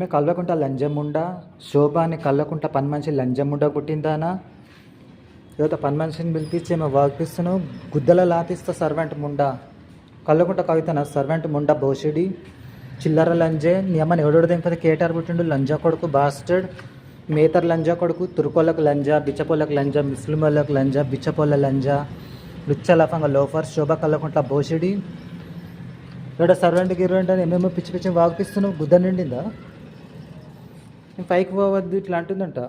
ఈమె కల్వకుంట లంజముండ, శోభ అని కల్వకుంట పని మనిషి లంజముండ పుట్టిందానా. యువత పని మనిషిని పిలిపించి ఏమో వాగిపిస్తున్నావు. గుద్దల లాతిస్తా సర్వెంట్ ముండ. కల్వకుంట కవితన సర్వెంట్ ముండ బోషిడి చిల్లర లంజే. నీ అమ్మని ఎవడోడు దింపది కేటార్ పుట్టిండు లంజా కొడుకు బాస్టర్డ్. మేతర్ లంజా కొడుకు, తురుకోళ్ళకు లంజా, బిచ్చపోళ్ళకు లంజా, ముస్లింలకు లంజా, బిచ్చపోళ్ళ లంజా, లుచ్చలఫంగా లోఫర్. శోభ కల్వకుంట బోషిడి. ఇక్కడ సర్వెంట్ గిర్వెంట్ అని ఏమేమో పిచ్చి పిచ్చి వాగిపిస్తున్నావు. గుద్ద నిండిందా? నేను పైకి పోవద్దు ఇట్లా అంటుందంట.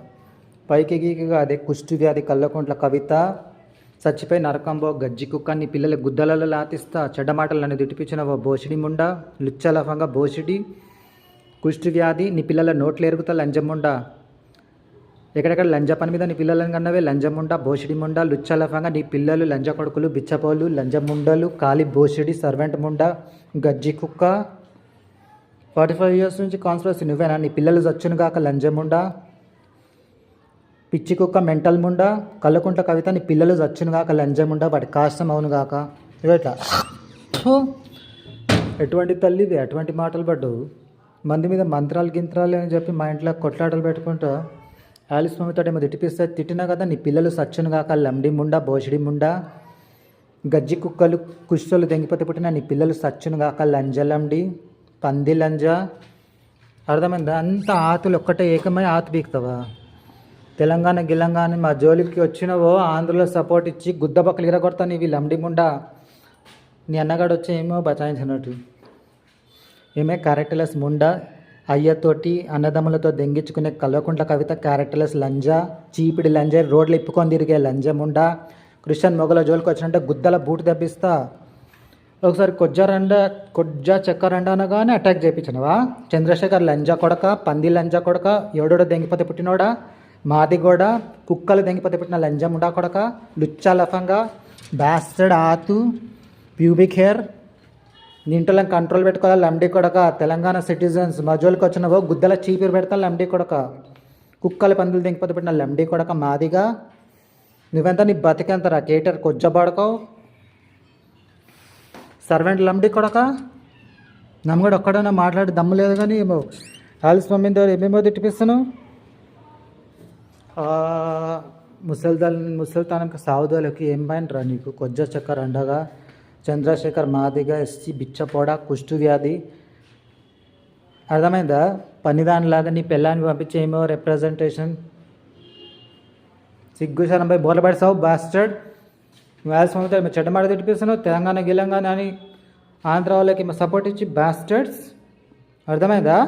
పైకి గీకిగా అదే కుష్టి వ్యాధి కల్వకుంట్ల కవిత. చచ్చిపోయి నరకంబో గజ్జి కుక్క. నీ పిల్లల గుద్దలలో లాతిస్తా. చెడ్డమాటలు నన్ను దిటిపించిన ఓ బోషిడి ముండ. లుచ్చలఫంగా బోషిడి కుష్టి వ్యాధి. నీ పిల్లల నోట్లు ఎరుగుతా లంజముండ. ఎక్కడెక్కడ లంజ పని మీద నీ పిల్లలను కన్నవే లంజముండ బోషిడి ముండ. లుచ్చలఫంగా నీ పిల్లలు లంజ కొడుకులు, బిచ్చపోలు, లంజముండలు, కాలి బోషిడి సర్వెంట్ ముండ, గజ్జి కుక్క. 45 years నుంచి కాన్స్పిరసీ నువ్వేనా? నీ పిల్లలు చచ్చును గాక లంజముండ, పిచ్చి కుక్క, మెంటల్ ముండ. కల్వకుంట్ల కవిత నీ పిల్లలు చచ్చును గాక లంజముండ, వాటి కాష్టం అవును గాక. ఇవట్లా ఎటువంటి తల్లివి, ఎటువంటి మాటలు పడ్డు. మంది మీద మంత్రాలు గింత్రాలు అని చెప్పి మా ఇంట్లో కొట్లాటలు పెట్టుకుంటూ ఆలిస్ మమ్మీతో ఏమో తిట్టిపిస్తే తిట్టినా కదా. నీ పిల్లలు సచ్చును గాక లండి ముండ, బోషిడి ముండ, గజ్జి కుక్కలు, కుష్టులు దెంగిపోతే పుట్టిన నీ పిల్లలు సచ్చును గాక లంజలండి, పంది లంజ. అర్థమైందా? అంత ఆతులు ఒక్కటే ఏకమై ఆతు బీక్తావా? తెలంగాణ గిలంగాణ మా జోలికి వచ్చినవో ఆంధ్రలో సపోర్ట్ ఇచ్చి గుద్ద పక్కలు ఇరగొడతాను. ఇవి లండి ముండ. నీ అన్నగాడు వచ్చి ఏమో బచాయించినట్టు. ఏమే క్యారెక్టర్లెస్ ముండ. అయ్యతోటి అన్నదమ్ములతో దెంగించుకునే కల్వకుంట్ల కవిత క్యారెక్టర్లెస్ లంజా, చీపిడి లంజ, రోడ్లు ఇప్పుకొని తిరిగే లంజముండ. క్రిస్టియన్ మొగల జోలికి వచ్చినట్టే గుద్దల బూటు దెబ్బిస్తా. ఒకసారి కొజ్జా చక్కరండ అనగానే అటాక్ చేయించినవా? చంద్రశేఖర్ లంజా కొడక, పంది లంజా కొడక, ఎవడోడో దెంగిపోతే పుట్టినోడా, మాదిగోడ, కుక్కలు దెంగిపోతే పుట్టిన లంజముండా కొడక, లుచ్చా లఫంగా, బ్యాస్టర్డ్ ఆతు, ప్యూబిక్ హెయిర్. నింటలను కంట్రోల్ పెట్టుకోవాలి లండి కొడక. తెలంగాణ సిటిజన్స్ మా జోలికి వచ్చినవో గుద్దల చీపిరి పెడతా లండి కొడక. కుక్కలు పందులు దెంగిపోతే పుట్టిన లండి కొడక మాదిగా. నువ్వెంత నీ బతికెంతరా కేటర్ కొజ్జబాడుకోవు. సర్వెంట్ లంబడి కొడక. నమ్మగడు ఒక్కడైనా మాట్లాడి దమ్ము లేదు కానీ ఏమో ఆలిస్ మమ్మీ ద్వారా ఏమేమో తిట్టిపిస్తాను. ముసలితనంకి సావుదోలకి ఏం పైనరా నీకు? కొజ్జ చక్కర్ అండగా, చంద్రశేఖర్ మాదిగా, ఎస్సీ బిచ్చపోడ, కుష్టు వ్యాధి. అర్థమైందా? పనిదానిలాగా నీ పెళ్ళాన్ని పంపించి ఏమో రిప్రజెంటేషన్. సిగ్గు శరంపై బోర్ల పడిసావు బాస్టర్డ్. ఆలిస్ మమ్మీతో ఏమో చెడ్డమాట తిట్టిపిస్తున్నావు. తెలంగాణ గిలంగాణ అని ఆంధ్ర వాళ్ళకి ఏమో సపోర్ట్ ఇచ్చి బాస్టర్డ్స్. అర్థమైందా?